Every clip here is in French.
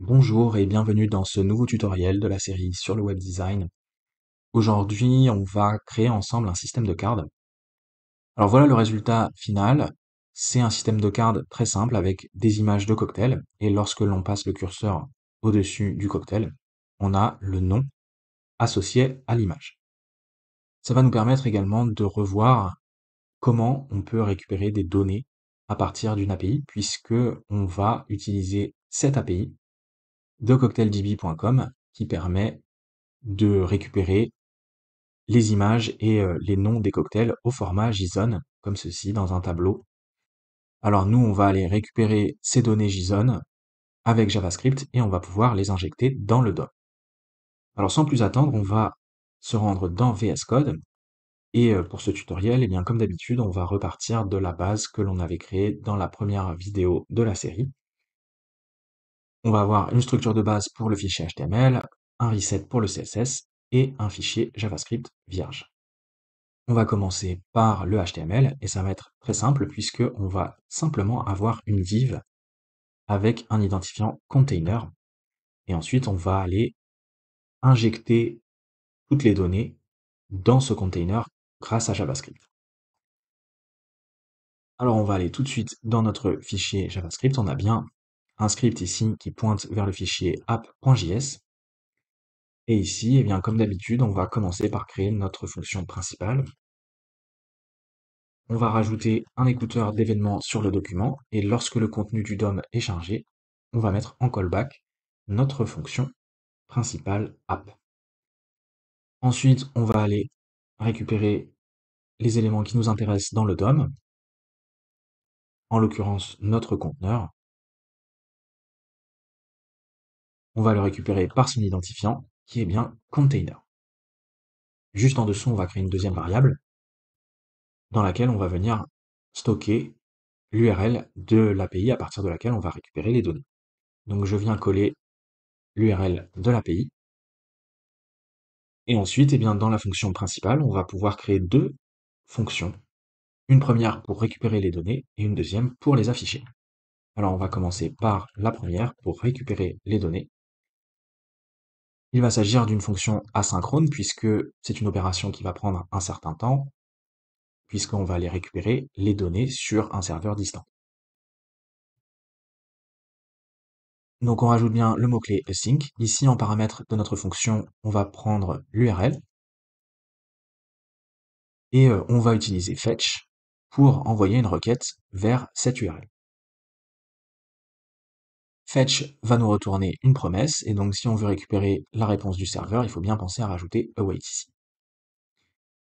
Bonjour et bienvenue dans ce nouveau tutoriel de la série sur le web design. Aujourd'hui, on va créer ensemble un système de cartes. Alors voilà le résultat final. C'est un système de cartes très simple avec des images de cocktails et lorsque l'on passe le curseur au-dessus du cocktail, on a le nom associé à l'image. Ça va nous permettre également de revoir comment on peut récupérer des données à partir d'une API puisque on va utiliser cette API de cocktaildb.com qui permet de récupérer les images et les noms des cocktails au format JSON, comme ceci dans un tableau. Alors nous, on va aller récupérer ces données JSON avec JavaScript et on va pouvoir les injecter dans le DOM. Alors sans plus attendre, on va se rendre dans VS Code et pour ce tutoriel, eh bien, comme d'habitude, on va repartir de la base que l'on avait créée dans la première vidéo de la série. On va avoir une structure de base pour le fichier HTML, un reset pour le CSS et un fichier JavaScript vierge. On va commencer par le HTML et ça va être très simple puisque on va simplement avoir une div avec un identifiant container et ensuite on va aller injecter toutes les données dans ce container grâce à JavaScript. Alors on va aller tout de suite dans notre fichier JavaScript. On a bien un script ici qui pointe vers le fichier app.js. Et ici, eh bien, comme d'habitude, on va commencer par créer notre fonction principale. On va rajouter un écouteur d'événements sur le document et lorsque le contenu du DOM est chargé, on va mettre en callback notre fonction principale app. Ensuite, on va aller récupérer les éléments qui nous intéressent dans le DOM, en l'occurrence notre conteneur. On va le récupérer par son identifiant qui est bien container. Juste en dessous, on va créer une deuxième variable dans laquelle on va venir stocker l'URL de l'API à partir de laquelle on va récupérer les données. Donc je viens coller l'URL de l'API. Et ensuite, eh bien, dans la fonction principale, on va pouvoir créer deux fonctions. Une première pour récupérer les données et une deuxième pour les afficher. Alors on va commencer par la première pour récupérer les données. Il va s'agir d'une fonction asynchrone puisque c'est une opération qui va prendre un certain temps, puisqu'on va aller récupérer les données sur un serveur distant. Donc on rajoute bien le mot-clé async. Ici, en paramètre de notre fonction, on va prendre l'URL et on va utiliser fetch pour envoyer une requête vers cette URL. Fetch va nous retourner une promesse, et donc si on veut récupérer la réponse du serveur, il faut bien penser à rajouter await ici.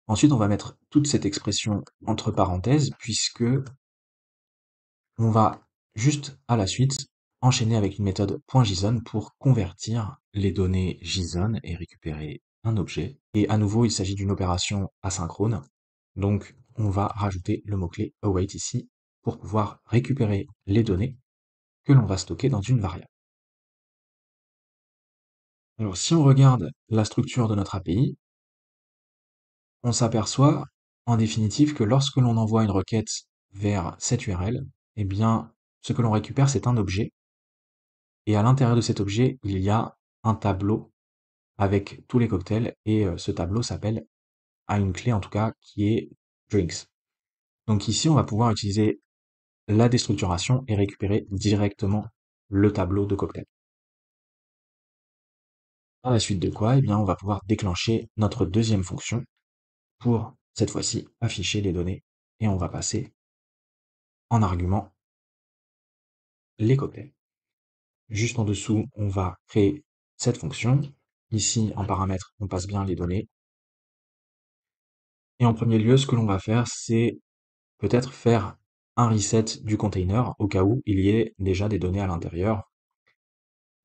Ensuite, on va mettre toute cette expression entre parenthèses, puisque on va juste à la suite enchaîner avec une méthode .json pour convertir les données JSON et récupérer un objet. Et à nouveau, il s'agit d'une opération asynchrone, donc on va rajouter le mot-clé await ici pour pouvoir récupérer les données que l'on va stocker dans une variable. Alors si on regarde la structure de notre API, on s'aperçoit en définitive que lorsque l'on envoie une requête vers cette URL, eh bien ce que l'on récupère c'est un objet, et à l'intérieur de cet objet il y a un tableau avec tous les cocktails, et ce tableau a une clé en tout cas qui est drinks. Donc ici on va pouvoir utiliser la déstructuration et récupérer directement le tableau de cocktail. À la suite de quoi, eh bien, on va pouvoir déclencher notre deuxième fonction pour, cette fois-ci, afficher les données. Et on va passer en argument les cocktails. Juste en dessous, on va créer cette fonction. Ici, en paramètre, on passe bien les données. Et en premier lieu, ce que l'on va faire, c'est peut-être faire un reset du container au cas où il y ait déjà des données à l'intérieur.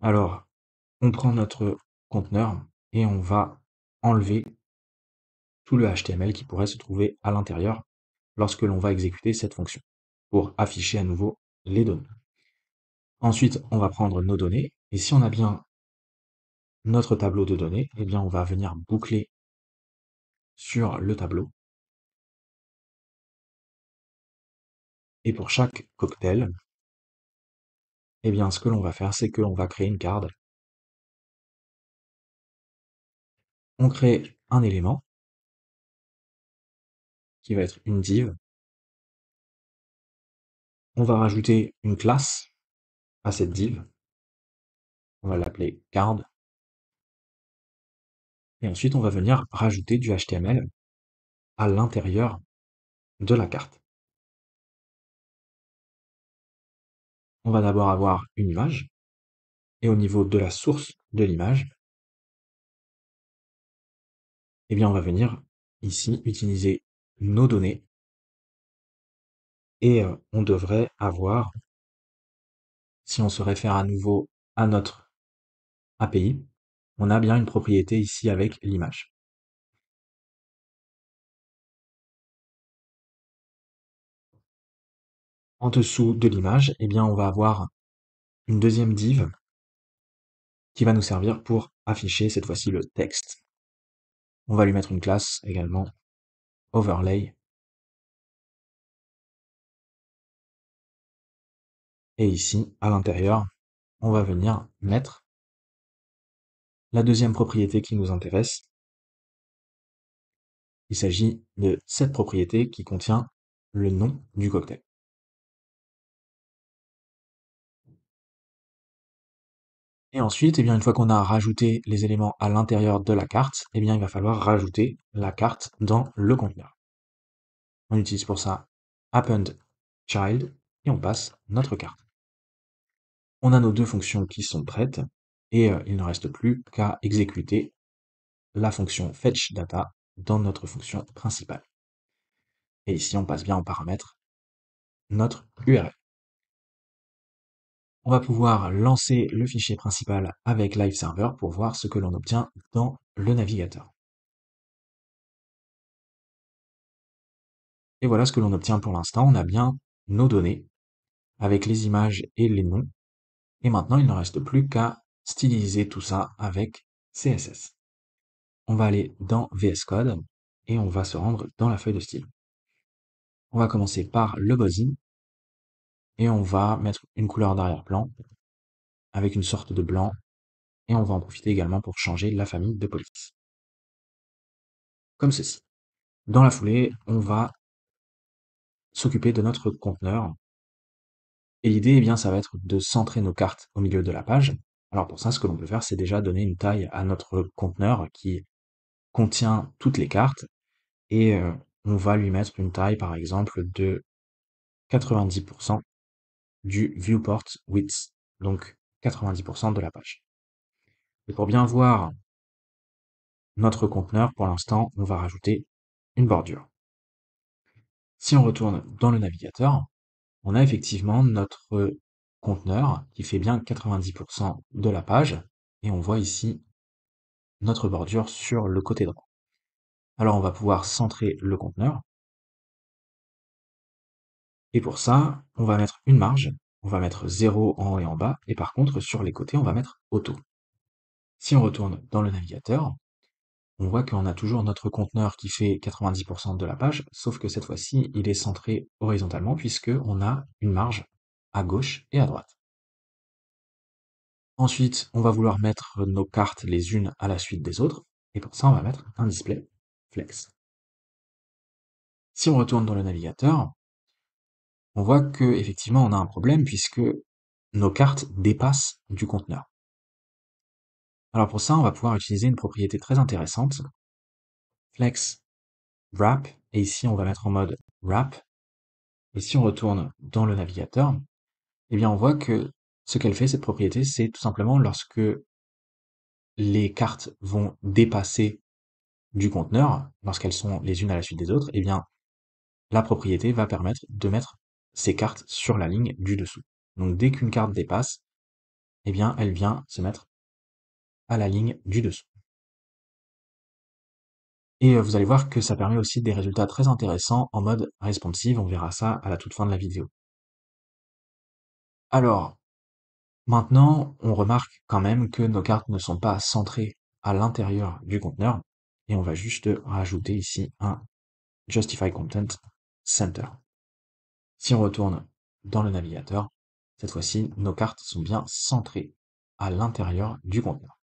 Alors, on prend notre conteneur et on va enlever tout le HTML qui pourrait se trouver à l'intérieur lorsque l'on va exécuter cette fonction pour afficher à nouveau les données. Ensuite, on va prendre nos données et si on a bien notre tableau de données, eh bien on va venir boucler sur le tableau et pour chaque cocktail, Eh bien, ce que l'on va faire, c'est qu'on va créer une carte. On crée un élément qui va être une div. On va rajouter une classe à cette div. On va l'appeler card. Et ensuite, on va venir rajouter du HTML à l'intérieur de la carte. On va d'abord avoir une image. Et au niveau de la source de l'image, eh bien, on va venir ici utiliser nos données et on devrait avoir, si on se réfère à nouveau à notre API, on a bien une propriété ici avec l'image. En dessous de l'image, eh bien, on va avoir une deuxième div qui va nous servir pour afficher cette fois-ci le texte. On va lui mettre une classe également overlay. Et ici, à l'intérieur, on va venir mettre la deuxième propriété qui nous intéresse. Il s'agit de cette propriété qui contient le nom du cocktail. Et ensuite, eh bien, une fois qu'on a rajouté les éléments à l'intérieur de la carte, eh bien, il va falloir rajouter la carte dans le conteneur. On utilise pour ça append child et on passe notre carte. On a nos deux fonctions qui sont prêtes et il ne reste plus qu'à exécuter la fonction fetchData dans notre fonction principale. Et ici, on passe bien en paramètre notre URL. On va pouvoir lancer le fichier principal avec Live Server pour voir ce que l'on obtient dans le navigateur. Et voilà ce que l'on obtient pour l'instant. On a bien nos données avec les images et les noms. Et maintenant, il ne reste plus qu'à styliser tout ça avec CSS. On va aller dans VS Code et on va se rendre dans la feuille de style. On va commencer par le body et on va mettre une couleur d'arrière-plan avec une sorte de blanc et on va en profiter également pour changer la famille de police. Comme ceci. Dans la foulée, on va s'occuper de notre conteneur. Et l'idée, eh bien, ça va être de centrer nos cartes au milieu de la page. Alors pour ça, ce que l'on peut faire, c'est déjà donner une taille à notre conteneur qui contient toutes les cartes. Et on va lui mettre une taille, par exemple, de 90% du viewport width, donc 90% de la page. Et pour bien voir notre conteneur, pour l'instant, on va rajouter une bordure. Si on retourne dans le navigateur, on a effectivement notre conteneur qui fait bien 90% de la page, et on voit ici notre bordure sur le côté droit. Alors on va pouvoir centrer le conteneur, et pour ça, on va mettre une marge, on va mettre 0 en haut et en bas, et par contre sur les côtés, on va mettre auto. Si on retourne dans le navigateur, on voit qu'on a toujours notre conteneur qui fait 90% de la page, sauf que cette fois-ci, il est centré horizontalement puisqu'on a une marge à gauche et à droite. Ensuite, on va vouloir mettre nos cartes les unes à la suite des autres, et pour ça, on va mettre un display flex. Si on retourne dans le navigateur, on voit que effectivement on a un problème puisque nos cartes dépassent du conteneur. Alors pour ça, on va pouvoir utiliser une propriété très intéressante, flex wrap, et ici on va mettre en mode wrap. Et si on retourne dans le navigateur, eh bien on voit que ce qu'elle fait, cette propriété, c'est tout simplement lorsque les cartes vont dépasser du conteneur, lorsqu'elles sont les unes à la suite des autres, eh bien la propriété va permettre de mettre ces cartes sur la ligne du dessous. Donc dès qu'une carte dépasse, eh bien elle vient se mettre à la ligne du dessous. Et vous allez voir que ça permet aussi des résultats très intéressants en mode responsive, on verra ça à la toute fin de la vidéo. Alors, maintenant, on remarque quand même que nos cartes ne sont pas centrées à l'intérieur du conteneur, et on va juste rajouter ici un Justify Content Center. Si on retourne dans le navigateur, cette fois-ci, nos cartes sont bien centrées à l'intérieur du conteneur.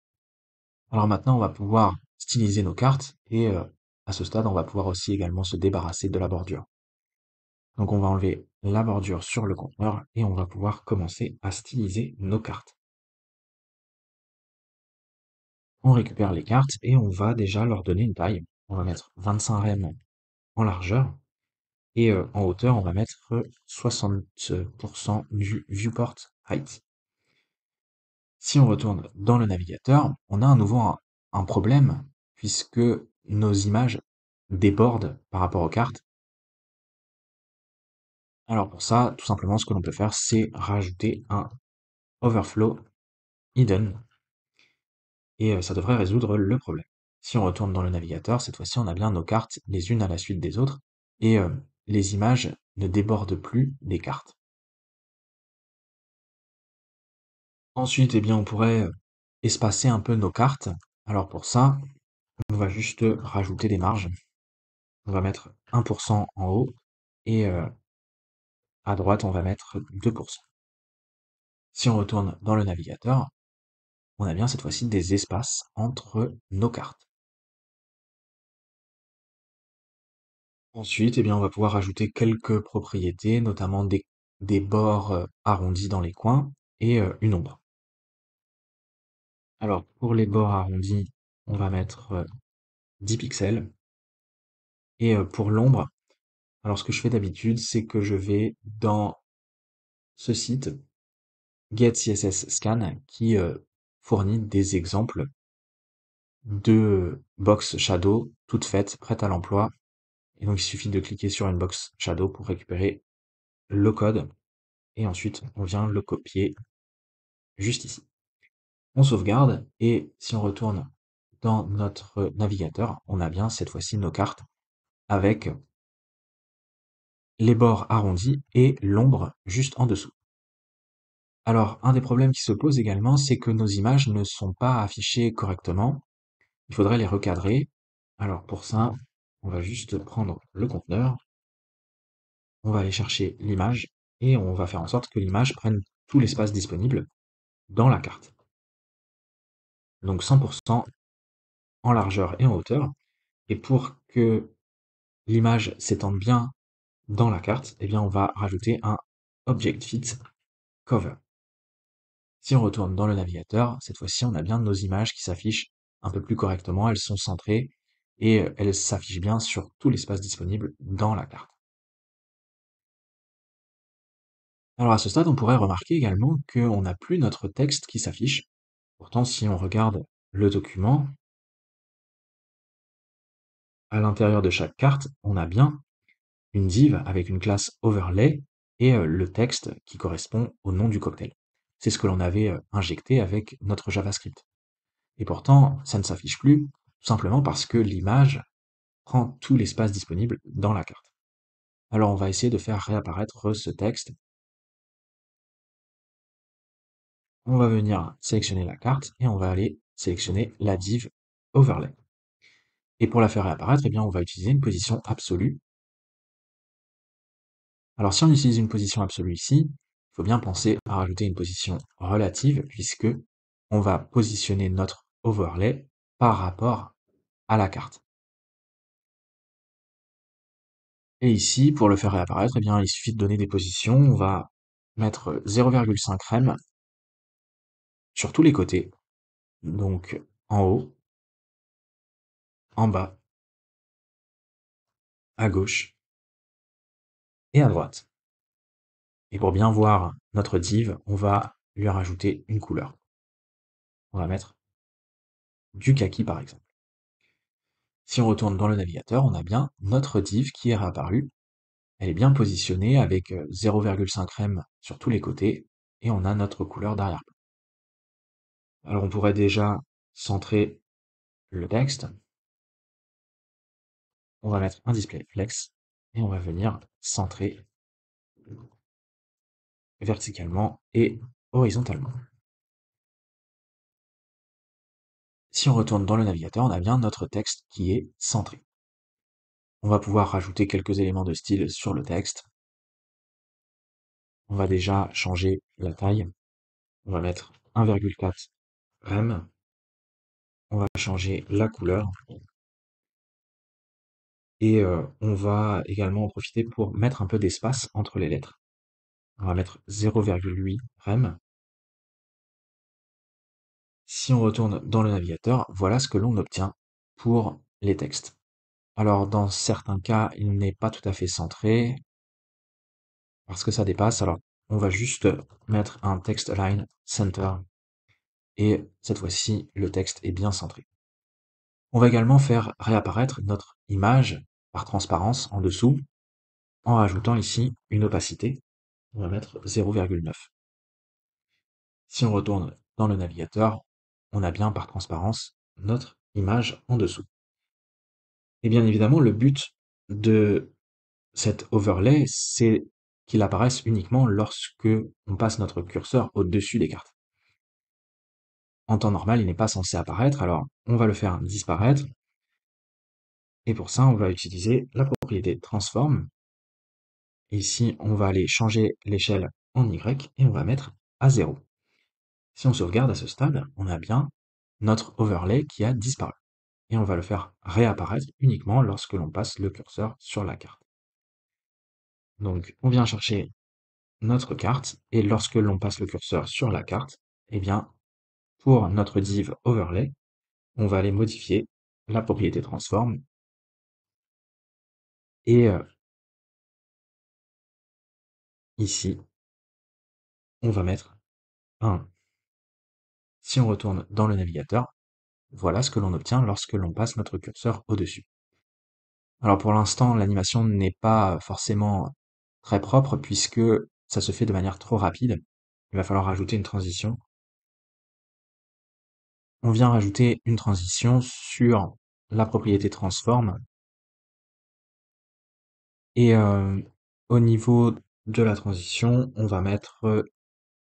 Alors maintenant, on va pouvoir styliser nos cartes et à ce stade, on va pouvoir aussi également se débarrasser de la bordure. Donc on va enlever la bordure sur le conteneur et on va pouvoir commencer à styliser nos cartes. On récupère les cartes et on va déjà leur donner une taille. On va mettre 25 rem en largeur et en hauteur, on va mettre 60% du viewport height. Si on retourne dans le navigateur, on a à nouveau un problème puisque nos images débordent par rapport aux cartes. Alors pour ça, tout simplement, ce que l'on peut faire, c'est rajouter un overflow hidden et ça devrait résoudre le problème. Si on retourne dans le navigateur, cette fois-ci, on a bien nos cartes les unes à la suite des autres et les images ne débordent plus des cartes. Ensuite, eh bien, on pourrait espacer un peu nos cartes. Alors pour ça, on va juste rajouter des marges. On va mettre 1% en haut et à droite, on va mettre 2%. Si on retourne dans le navigateur, on a bien cette fois-ci des espaces entre nos cartes. Ensuite, eh bien, on va pouvoir ajouter quelques propriétés, notamment des bords arrondis dans les coins et une ombre. Alors, pour les bords arrondis, on va mettre 10 pixels. Et pour l'ombre, alors ce que je fais d'habitude, c'est que je vais dans ce site GetCSS Scan qui fournit des exemples de box shadow toutes faites, prêtes à l'emploi. Et donc il suffit de cliquer sur une box shadow pour récupérer le code. Et ensuite, on vient le copier juste ici. On sauvegarde et si on retourne dans notre navigateur, on a bien cette fois-ci nos cartes avec les bords arrondis et l'ombre juste en dessous. Alors, un des problèmes qui se pose également, c'est que nos images ne sont pas affichées correctement. Il faudrait les recadrer. Alors pour ça, on va juste prendre le conteneur, on va aller chercher l'image et on va faire en sorte que l'image prenne tout l'espace disponible dans la carte. Donc 100% en largeur et en hauteur. Et pour que l'image s'étende bien dans la carte, eh bien on va rajouter un Object Fit Cover. Si on retourne dans le navigateur, cette fois-ci on a bien nos images qui s'affichent un peu plus correctement, elles sont centrées et elles s'affichent bien sur tout l'espace disponible dans la carte. Alors à ce stade, on pourrait remarquer également qu'on n'a plus notre texte qui s'affiche. Pourtant, si on regarde le document, à l'intérieur de chaque carte, on a bien une div avec une classe overlay et le texte qui correspond au nom du cocktail. C'est ce que l'on avait injecté avec notre JavaScript. Et pourtant, ça ne s'affiche plus, tout simplement parce que l'image prend tout l'espace disponible dans la carte. Alors on va essayer de faire réapparaître ce texte. On va venir sélectionner la carte et on va aller sélectionner la div overlay. Et pour la faire réapparaître, eh bien, on va utiliser une position absolue. Alors si on utilise une position absolue ici, il faut bien penser à rajouter une position relative puisque on va positionner notre overlay par rapport à la carte. Et ici, pour le faire réapparaître, eh bien, il suffit de donner des positions. On va mettre 0,5 rem sur tous les côtés. Donc en haut, en bas, à gauche et à droite. Et pour bien voir notre div, on va lui rajouter une couleur. On va mettre du kaki par exemple. Si on retourne dans le navigateur, on a bien notre div qui est réapparue. Elle est bien positionnée avec 0,5 rem sur tous les côtés et on a notre couleur d'arrière-plan. Alors on pourrait déjà centrer le texte. On va mettre un display flex et on va venir centrer verticalement et horizontalement. Si on retourne dans le navigateur, on a bien notre texte qui est centré. On va pouvoir rajouter quelques éléments de style sur le texte. on va déjà changer la taille. On va mettre 1,4 rem. On va changer la couleur. Et on va également en profiter pour mettre un peu d'espace entre les lettres. On va mettre 0,8 rem. Si on retourne dans le navigateur, voilà ce que l'on obtient pour les textes. Alors, dans certains cas, il n'est pas tout à fait centré, parce que ça dépasse. Alors, on va juste mettre un text align center, et cette fois-ci, le texte est bien centré. On va également faire réapparaître notre image par transparence en dessous, en rajoutant ici une opacité. On va mettre 0,9. Si on retourne dans le navigateur, on a bien par transparence notre image en dessous. Et bien évidemment, le but de cet overlay, c'est qu'il apparaisse uniquement lorsque on passe notre curseur au-dessus des cartes. En temps normal, il n'est pas censé apparaître, alors on va le faire disparaître. Et pour ça, on va utiliser la propriété transform. Ici, on va aller changer l'échelle en Y et on va mettre à 0. Si on sauvegarde à ce stade, on a bien notre overlay qui a disparu. Et on va le faire réapparaître uniquement lorsque l'on passe le curseur sur la carte. Donc, on vient chercher notre carte, et lorsque l'on passe le curseur sur la carte, eh bien, pour notre div overlay, on va aller modifier la propriété transform, et ici, on va mettre 1. Si on retourne dans le navigateur, voilà ce que l'on obtient lorsque l'on passe notre curseur au-dessus. Alors pour l'instant, l'animation n'est pas forcément très propre puisque ça se fait de manière trop rapide. Il va falloir rajouter une transition. On vient rajouter une transition sur la propriété transform. Et au niveau de la transition, on va mettre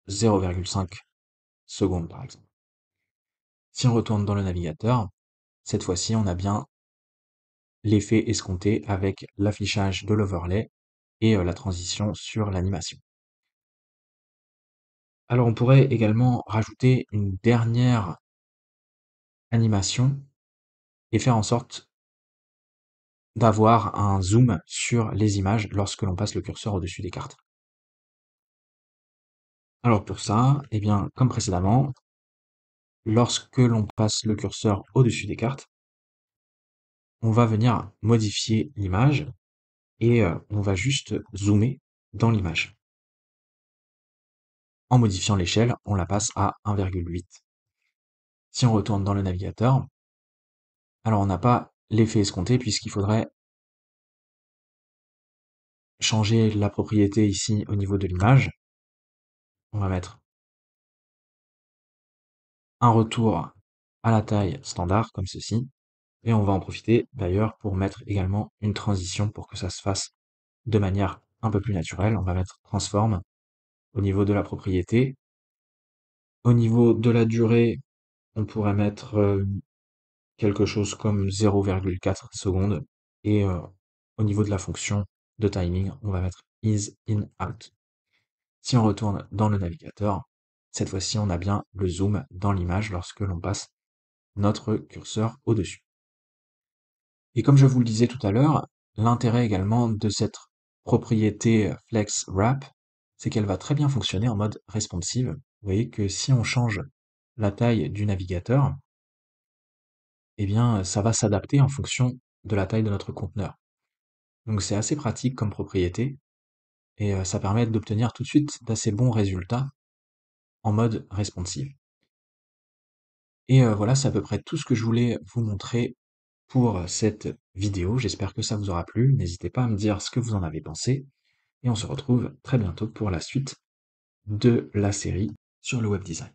0,5 secondes par exemple. Si on retourne dans le navigateur, cette fois-ci, on a bien l'effet escompté avec l'affichage de l'overlay et la transition sur l'animation. Alors on pourrait également rajouter une dernière animation et faire en sorte d'avoir un zoom sur les images lorsque l'on passe le curseur au-dessus des cartes. Alors pour ça, eh bien, comme précédemment, lorsque l'on passe le curseur au-dessus des cartes, on va venir modifier l'image et on va juste zoomer dans l'image. En modifiant l'échelle, on la passe à 1,8. Si on retourne dans le navigateur, alors on n'a pas l'effet escompté puisqu'il faudrait changer la propriété ici au niveau de l'image. On va mettre un retour à la taille standard comme ceci. Et on va en profiter d'ailleurs pour mettre également une transition pour que ça se fasse de manière un peu plus naturelle. On va mettre transform au niveau de la propriété. Au niveau de la durée, on pourrait mettre quelque chose comme 0,4 secondes. Et au niveau de la fonction de timing, on va mettre is in out. Si on retourne dans le navigateur, cette fois-ci, on a bien le zoom dans l'image lorsque l'on passe notre curseur au-dessus. Et comme je vous le disais tout à l'heure, l'intérêt également de cette propriété Flex Wrap, c'est qu'elle va très bien fonctionner en mode responsive. Vous voyez que si on change la taille du navigateur, eh bien, ça va s'adapter en fonction de la taille de notre conteneur. Donc c'est assez pratique comme propriété, et ça permet d'obtenir tout de suite d'assez bons résultats en mode responsive. Et voilà, c'est à peu près tout ce que je voulais vous montrer pour cette vidéo. J'espère que ça vous aura plu. N'hésitez pas à me dire ce que vous en avez pensé. Et on se retrouve très bientôt pour la suite de la série sur le web design.